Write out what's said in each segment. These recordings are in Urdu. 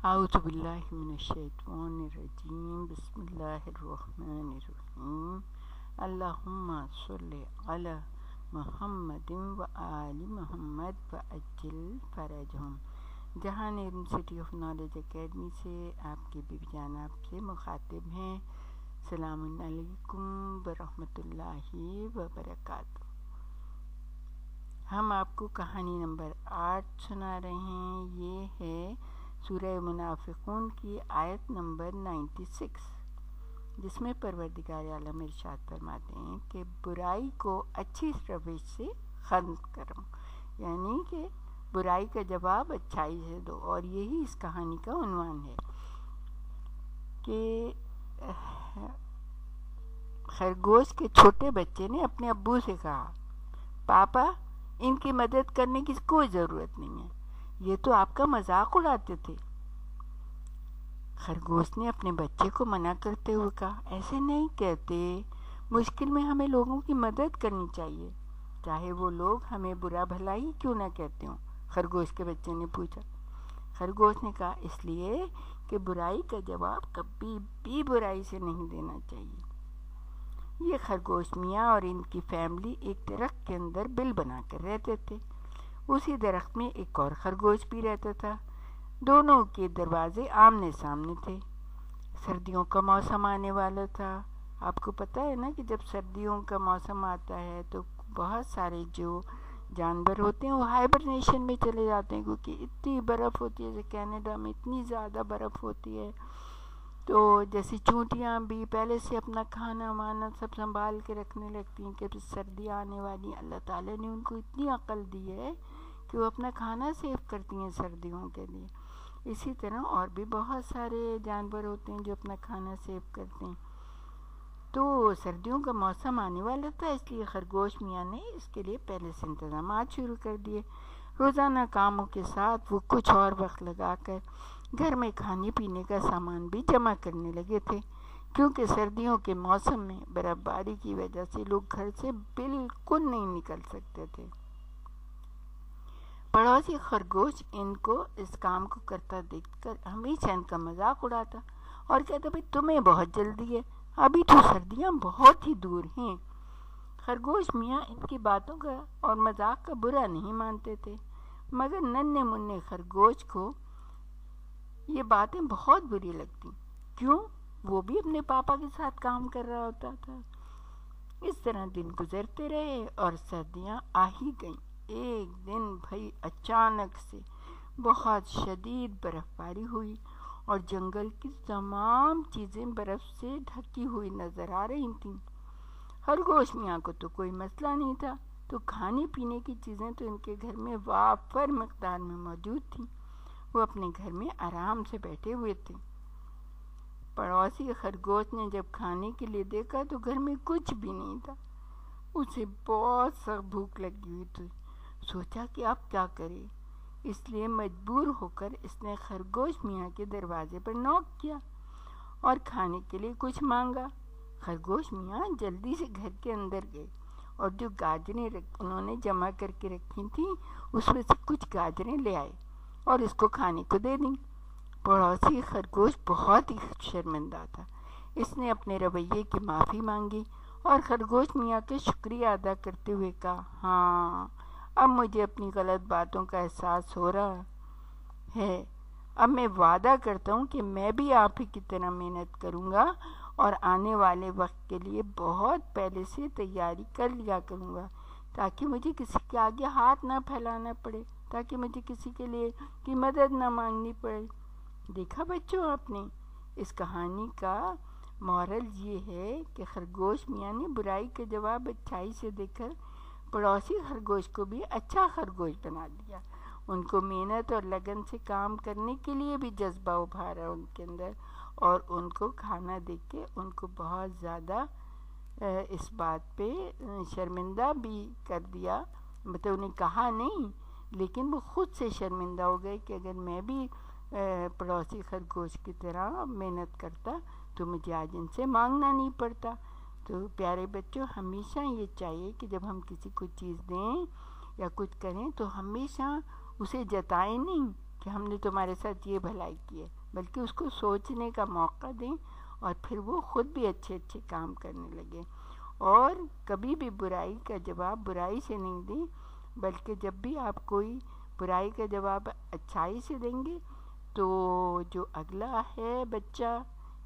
اعوذ باللہ من الشیطان الرجیم بسم اللہ الرحمن الرحیم اللہم صلی علی محمد و آل محمد و عجل فرجہم۔ جہان یونیورسٹی آف نالج اکیڈمی سے آپ کے بیوی جان آپ سے مخاطب ہیں۔ السلام علیکم ورحمۃ اللہ وبرکاتہ۔ ہم آپ کو کہانی نمبر 8 سنا رہے ہیں۔ یہ ہے سورہ منافقون کی آیت نمبر 96، جس میں پروردگار عالم ارشاد فرماتے ہیں کہ برائی کو اچھی روش سے ختم کرو، یعنی کہ برائی کا جواب اچھائی سے دو۔ اور یہی اس کہانی کا عنوان ہے کہ خرگوش کے چھوٹے بچے نے اپنے ابو سے کہا، پاپا ان کی مدد کرنے کی کوئی ضرورت نہیں ہے، یہ تو آپ کا مذاق اڑاتے تھے۔ خرگوش نے اپنے بچے کو منع کرتے ہوئے کہا، ایسے نہیں کہتے، مشکل میں ہمیں لوگوں کی مدد کرنی چاہیے، چاہے وہ لوگ ہمیں برا بھلا ہی کیوں نہ کہتے ہوں۔ خرگوش کے بچے نے پوچھا۔ خرگوش نے کہا، اس لیے کہ برائی کا جواب کبھی بھی برائی سے نہیں دینا چاہیے۔ یہ خرگوش میاں اور ان کی فیملی ایک درخت کے اندر بل بنا کر رہتے تھے۔ اسی درخت میں ایک اور خرگوش بھی رہتا تھا۔ دونوں کے دروازے آمنے سامنے تھے۔ سردیوں کا موسم آنے والا تھا۔ آپ کو پتہ ہے نا کہ جب سردیوں کا موسم آتا ہے تو بہت سارے جو جانور ہوتے ہیں وہ ہائبرنیشن میں چلے جاتے ہیں، کیونکہ اتنی برف ہوتی ہے، جیسے کینیڈا میں اتنی زیادہ برف ہوتی ہے، تو جیسے چونٹیاں بھی پہلے سے اپنا کھانا وانا سب سنبھال کے رکھنے لگتی ہیں کہ سردیاں آنے والی ہیں۔ اللہ تعالیٰ نے ان کو اتنی عقل دی ہے کہ وہ اپنا کھانا سیو کرتی ہیں سردیوں کے لیے۔ اسی طرح اور بھی بہت سارے جانور ہوتے ہیں جو اپنا کھانا سیو کرتے ہیں۔ تو سردیوں کا موسم آنے والا تھا، اس لیے خرگوش میاں نے اس کے لیے پہلے سے انتظامات شروع کر دیے۔ روزانہ کاموں کے ساتھ وہ کچھ اور وقت لگا کر گھر میں کھانے پینے کا سامان بھی جمع کرنے لگے تھے، کیونکہ سردیوں کے موسم میں برف باری کی وجہ سے لوگ گھر سے بالکل نہیں نکل سکتے تھے۔ پڑوسی خرگوش ان کو اس کام کو کرتا دیکھ کر ہمیشہ ان کا مذاق اڑاتا اور کہتا، بھائی تمہیں بہت جلدی ہے، ابھی تو سردیاں بہت ہی دور ہیں۔ خرگوش میاں ان کی باتوں کا اور مذاق کا برا نہیں مانتے تھے، مگر ننھے منھے خرگوش کو یہ باتیں بہت بری لگتی۔ کیوں؟ وہ بھی اپنے پاپا کے ساتھ کام کر رہا ہوتا تھا۔ اس طرح دن گزرتے رہے اور سردیاں آ ہی گئیں۔ ایک دن بھائی اچانک سے بہت شدید برف باری ہوئی اور جنگل کی تمام چیزیں برف سے ڈھکی ہوئی نظر آ رہی تھیں۔ خرگوش میاں کو تو کوئی مسئلہ نہیں تھا، تو کھانے پینے کی چیزیں تو ان کے گھر میں وافر مقدار میں موجود تھیں۔ وہ اپنے گھر میں آرام سے بیٹھے ہوئے تھے۔ پڑوسی خرگوش نے جب کھانے کے لیے دیکھا تو گھر میں کچھ بھی نہیں تھا۔ اسے بہت سخت بھوک لگی ہوئی تھی۔ سوچا کہ اب کیا کرے، اس لیے مجبور ہو کر اس نے خرگوش میاں کے دروازے پر نوک کیا اور کھانے کے لیے کچھ مانگا۔ خرگوش میاں جلدی سے گھر کے اندر گئے اور جو گاجریں انہوں نے جمع کر کے رکھی تھیں اس میں سے کچھ گاجریں لے آئے اور اس کو کھانے کو دے دیں۔ پڑوسی خرگوش بہت ہی شرمندہ تھا۔ اس نے اپنے رویے کی معافی مانگی اور خرگوش میاں کا شکریہ ادا کرتے ہوئے کہا، ہاں اب مجھے اپنی غلط باتوں کا احساس ہو رہا ہے۔ اب میں وعدہ کرتا ہوں کہ میں بھی آپ ہی کی طرح محنت کروں گا اور آنے والے وقت کے لیے بہت پہلے سے تیاری کر لیا کروں گا، تاکہ مجھے کسی کے آگے ہاتھ نہ پھیلانا پڑے، تاکہ مجھے کسی کے لیے کی مدد نہ مانگنی پڑے۔ دیکھا بچوں آپ نے، اس کہانی کا مورل یہ ہے کہ خرگوش میاں نے برائی کا جواب اچھائی سے دے کر پڑوسی خرگوش کو بھی اچھا خرگوش بنا دیا۔ ان کو محنت اور لگن سے کام کرنے کے لیے بھی جذبہ ابھارا ان کے اندر، اور ان کو کھانا دے کے ان کو بہت زیادہ اس بات پہ شرمندہ بھی کر دیا۔ مطلب انہیں کہا نہیں، لیکن وہ خود سے شرمندہ ہو گئے کہ اگر میں بھی پڑوسی خرگوش کی طرح محنت کرتا تو مجھے آج ان سے مانگنا نہیں پڑتا۔ تو پیارے بچوں، ہمیشہ یہ چاہیے کہ جب ہم کسی کو چیز دیں یا کچھ کریں تو ہمیشہ اسے جتائیں نہیں کہ ہم نے تمہارے ساتھ یہ بھلائی کی ہے، بلکہ اس کو سوچنے کا موقع دیں اور پھر وہ خود بھی اچھے اچھے کام کرنے لگے. اور کبھی بھی برائی کا جواب برائی سے نہیں دیں، بلکہ جب بھی آپ کوئی برائی کا جواب اچھائی سے دیں گے تو جو اگلا ہے بچہ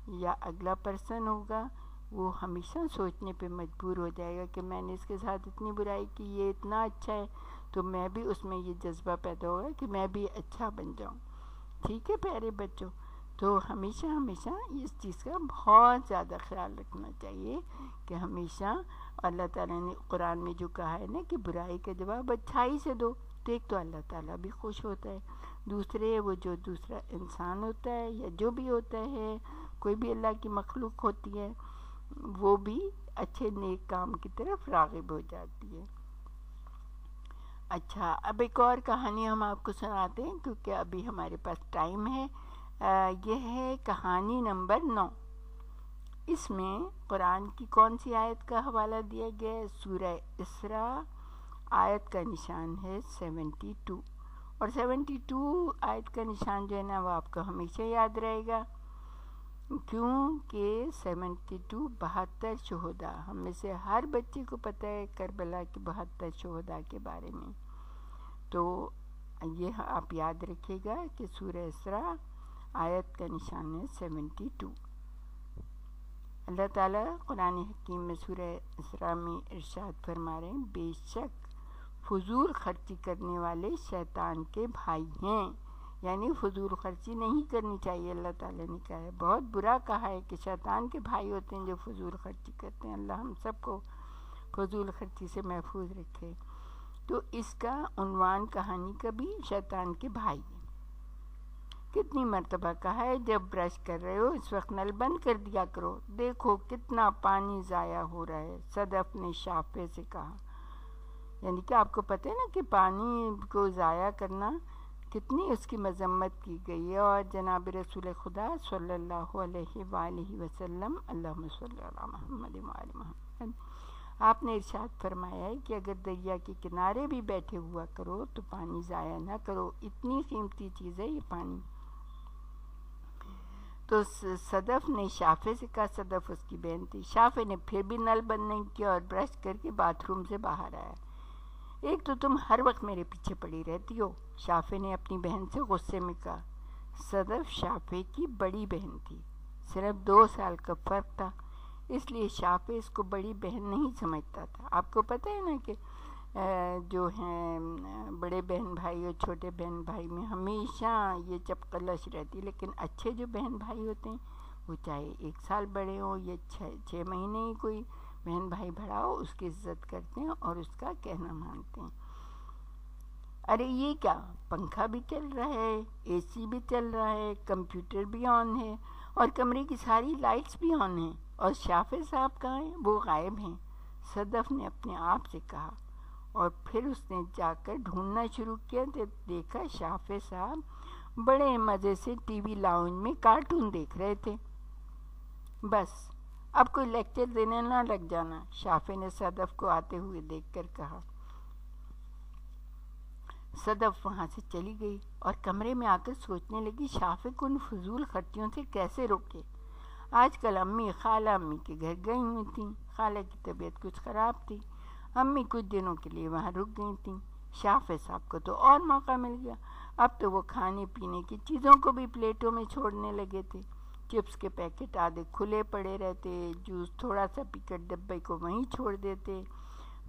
یا اگلا پرسن ہوگا وہ ہمیشہ سوچنے پہ مجبور ہو جائے گا کہ میں نے اس کے ساتھ اتنی برائی کی، یہ اتنا اچھا ہے، تو میں بھی اس میں یہ جذبہ پیدا ہوگا کہ میں بھی اچھا بن جاؤں. ٹھیک ہے پیارے بچوں، تو ہمیشہ اس چیز کا بہت زیادہ خیال رکھنا چاہیے کہ ہمیشہ اللہ تعالیٰ نے قرآن میں جو کہا ہے نا کہ برائی کا جواب اچھائی سے دو، تو ایک تو اللہ تعالیٰ بھی خوش ہوتا ہے، دوسرے وہ جو دوسرا انسان ہوتا ہے یا جو بھی ہوتا ہے، کوئی بھی اللہ کی مخلوق ہوتی ہے، وہ بھی اچھے نیک کام کی طرف راغب ہو جاتی ہے. اچھا، اب ایک اور کہانی ہم آپ کو سناتے ہیں کیونکہ ابھی ہمارے پاس ٹائم ہے. یہ ہے کہانی نمبر 9. اس میں قرآن کی کون سی آیت کا حوالہ دیا گیا ہے؟ سورہ اسراء، آیت کا نشان ہے 72. اور 72 آیت کا نشان جو ہے نا وہ آپ کو ہمیشہ یاد رہے گا، کیونکہ 72 72 شہداء، ہم میں سے ہر بچے کو پتہ ہے کربلا کے 72 شہداء کے بارے میں. تو یہ آپ یاد رکھیے گا کہ سورہ اسراء آیت کا نشان ہے 72. اللہ تعالیٰ قرآن حکیم میں سورہ اسراء میں ارشاد فرما رہے ہیں، بے شک فضول خرچی کرنے والے شیطان کے بھائی ہیں. یعنی فضول خرچی نہیں کرنی چاہیے. اللہ تعالیٰ نے کہا ہے، بہت برا کہا ہے کہ شیطان کے بھائی ہوتے ہیں جو فضول خرچی کرتے ہیں. اللہ ہم سب کو فضول خرچی سے محفوظ رکھے. تو اس کا عنوان کہانی کا بھی شیطان کے بھائی ہے. کتنی مرتبہ کہا ہے جب برش کر رہے ہو اس وقت نل بند کر دیا کرو، دیکھو کتنا پانی ضائع ہو رہا ہے. صدف نے شافع سے کہا. یعنی کہ آپ کو پتہ ہے نا کہ پانی کو ضائع کرنا کتنی اس کی مذمت کی گئی ہے. اور جناب رسول خدا صلی اللہ علیہ وآلہ وسلم، اللہم صلی اللہ محمد وآل محمد، آپ نے ارشاد فرمایا ہے کہ اگر دریا کے کنارے بھی بیٹھے ہوا کرو تو پانی ضائع نہ کرو، اتنی قیمتی چیز ہے یہ پانی. تو صدف نے شافع سے کہا، صدف اس کی بہن تھی. شافع نے پھر بھی نل بند نہیں کیا اور برش کر کے باتھ روم سے باہر آیا. ایک تو تم ہر وقت میرے پیچھے پڑی رہتی ہو، شافع نے اپنی بہن سے غصے میں کہا. صدف شافع کی بڑی بہن تھی، صرف 2 سال کا فرق تھا، اس لیے شافع اس کو بڑی بہن نہیں سمجھتا تھا. آپ کو پتہ ہے نا کہ جو ہیں بڑے بہن بھائی اور چھوٹے بہن بھائی میں ہمیشہ یہ چپقلش رہتی، لیکن اچھے جو بہن بھائی ہوتے ہیں وہ چاہے 1 سال بڑے ہوں یا 6 مہینے ہی کوئی بہن بھائی بڑا ہو، اس کی عزت کرتے ہیں اور اس کا کہنا مانتے ہیں. ارے یہ کیا، پنکھا بھی چل رہا ہے، اے سی بھی چل رہا ہے، کمپیوٹر بھی آن ہے اور کمرے کی ساری لائٹس بھی آن ہیں، اور شافع صاحب کہاں ہیں؟ وہ غائب ہیں. صدف نے اپنے آپ سے کہا. اور پھر اس نے جا کر ڈھونڈنا شروع کیا تو دیکھا شافع صاحب بڑے مزے سے ٹی وی لاؤنج میں کارٹون دیکھ رہے تھے. بس اب کوئی لیکچر دینے نہ لگ جانا، شافع نے صدف کو آتے ہوئے دیکھ کر کہا. صدف وہاں سے چلی گئی اور کمرے میں آ کر سوچنے لگی شافع کو ان فضول خرچیوں سے کیسے روکے. آج کل خالہ امی کے گھر گئی ہوئی تھیں. خالہ کی طبیعت کچھ خراب تھی، امی کچھ دنوں کے لیے وہاں رک گئی تھیں. شافع صاحب کو تو اور موقع مل گیا. اب تو وہ کھانے پینے کی چیزوں کو بھی پلیٹوں میں چھوڑنے لگے تھے. چپس کے پیکٹ آدھے کھلے پڑے رہتے، جوس تھوڑا سا پی کر ڈبے کو وہیں چھوڑ دیتے.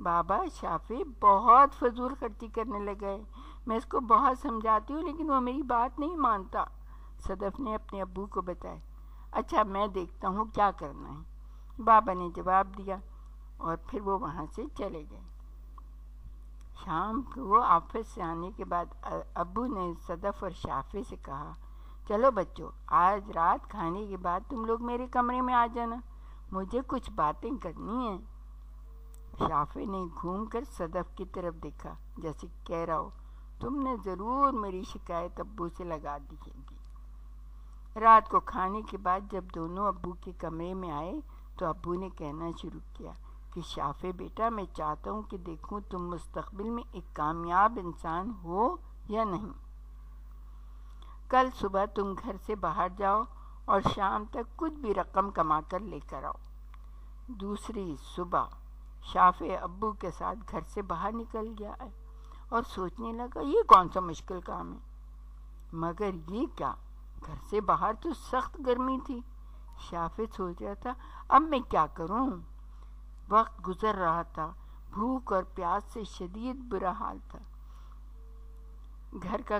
بابا شافع بہت فضول خرچی کرنے لگا ہے، میں اس کو بہت سمجھاتی ہوں لیکن وہ میری بات نہیں مانتا. صدف نے اپنے ابو کو بتایا. اچھا میں دیکھتا ہوں کیا کرنا ہے، بابا نے جواب دیا اور پھر وہ وہاں سے چلے گئے. شام کو آفس سے آنے کے بعد ابو نے صدف اور شافع سے کہا، چلو بچوں آج رات کھانے کے بعد تم لوگ میرے کمرے میں آ جانا، مجھے کچھ باتیں کرنی ہیں. شافع نے گھوم کر صدف کی طرف دیکھا جیسے کہہ رہا ہو تم نے ضرور میری شکایت ابو سے لگا دی ہوگی. رات کو کھانے کے بعد جب دونوں ابو کے کمرے میں آئے تو ابو نے کہنا شروع کیا کہ شافع بیٹا میں چاہتا ہوں کہ دیکھوں تم مستقبل میں ایک کامیاب انسان ہو یا نہیں. کل صبح تم گھر سے باہر جاؤ اور شام تک کچھ بھی رقم کما کر لے کر آؤ۔ دوسری صبح شافع ابو کے ساتھ گھر سے باہر نکل گیا اور سوچنے لگا یہ کون سا مشکل کام ہے، مگر یہ کیا، گھر سے باہر تو سخت گرمی تھی۔ شافع سوچ رہا تھا اب میں کیا کروں۔ وقت گزر رہا تھا، بھوک اور پیاس سے شدید برا حال تھا۔ گھر کا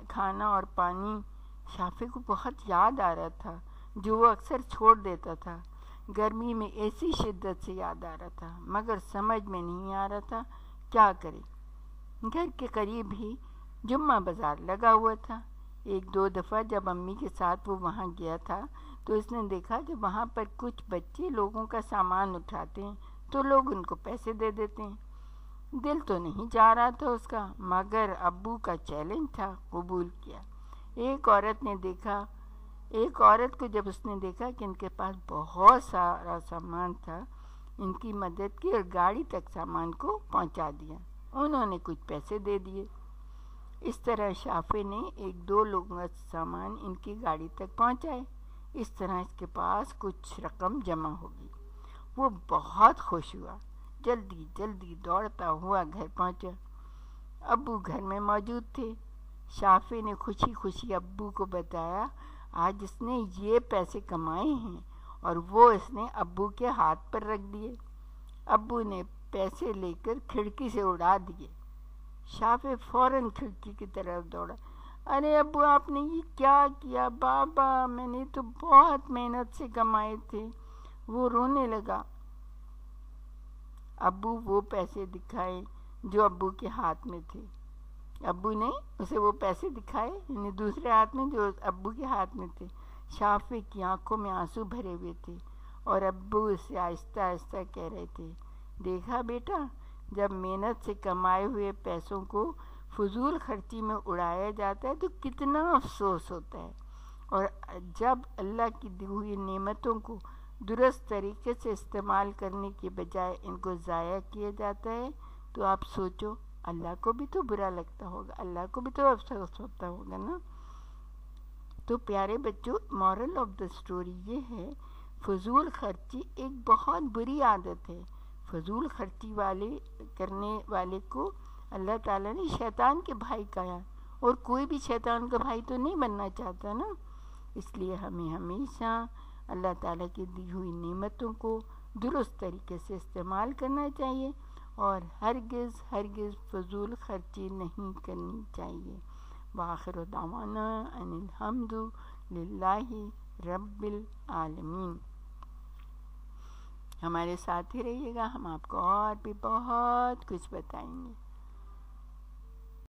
کھانا اور پانی شافع کو بہت یاد آ رہا تھا، جو وہ اکثر چھوڑ دیتا تھا۔ گرمی میں ایسی شدت سے یاد آ رہا تھا، مگر سمجھ میں نہیں آ رہا تھا کیا کرے۔ گھر کے قریب ہی جمعہ بازار لگا ہوا تھا۔ ایک دو دفعہ جب امی کے ساتھ وہ وہاں گیا تھا تو اس نے دیکھا کہ وہاں پر کچھ بچے لوگوں کا سامان اٹھاتے ہیں تو لوگ ان کو پیسے دے دیتے ہیں۔ دل تو نہیں جا رہا تھا اس کا، مگر ابو کا چیلنج تھا، قبول کیا۔ ایک عورت کو جب اس نے دیکھا کہ ان کے پاس بہت سارا سامان تھا، ان کی مدد کی اور گاڑی تک سامان کو پہنچا دیا۔ انہوں نے کچھ پیسے دے دیے۔ اس طرح شافع نے ایک دو لوگوں کا سامان ان کی گاڑی تک پہنچائے۔ اس طرح اس کے پاس کچھ رقم جمع ہوگی۔ وہ بہت خوش ہوا، جلدی جلدی دوڑتا ہوا گھر پہنچا۔ ابو گھر میں موجود تھے۔ شافع نے خوشی خوشی ابو کو بتایا آج اس نے یہ پیسے کمائے ہیں، اور وہ اس نے ابو کے ہاتھ پر رکھ دیے۔ ابو نے پیسے لے کر کھڑکی سے اڑا دیے۔ شافع فوراً کھڑکی کی طرف دوڑا۔ ارے ابو آپ نے یہ کیا کیا؟ بابا میں نے تو بہت محنت سے کمائے تھے۔ وہ رونے لگا۔ ابو وہ پیسے دکھائے جو ابو کے ہاتھ میں تھے۔ ابو نے اسے وہ پیسے دکھائے، یعنی دوسرے ہاتھ میں جو ابو کے ہاتھ میں تھے۔ شافع کی آنکھوں میں آنسو بھرے ہوئے تھے اور ابو اسے آہستہ آہستہ کہہ رہے تھے، دیکھا بیٹا، جب محنت سے کمائے ہوئے پیسوں کو فضول خرچی میں اڑایا جاتا ہے تو کتنا افسوس ہوتا ہے، اور جب اللہ کی دی ہوئی نعمتوں کو درست طریقے سے استعمال کرنے کے بجائے ان کو ضائع کیا جاتا ہے تو آپ سوچو اللہ کو بھی تو برا لگتا ہوگا، اللہ کو بھی تو افسوس ہوتا ہوگا نا۔ تو پیارے بچوں، مورل آف دا اسٹوری یہ ہے، فضول خرچی ایک بہت بری عادت ہے۔ فضول خرچی کرنے والے کو اللہ تعالیٰ نے شیطان کے بھائی کہا، اور کوئی بھی شیطان کا بھائی تو نہیں بننا چاہتا نا۔ اس لیے ہمیں ہمیشہ اللہ تعالیٰ کی دی ہوئی نعمتوں کو درست طریقے سے استعمال کرنا چاہیے اور ہرگز فضول خرچی نہیں کرنی چاہیے۔ وآخر دعوانا ان الحمد للہ رب العالمین۔ ہمارے ساتھ ہی رہیے گا، ہم آپ کو اور بھی بہت کچھ بتائیں گے۔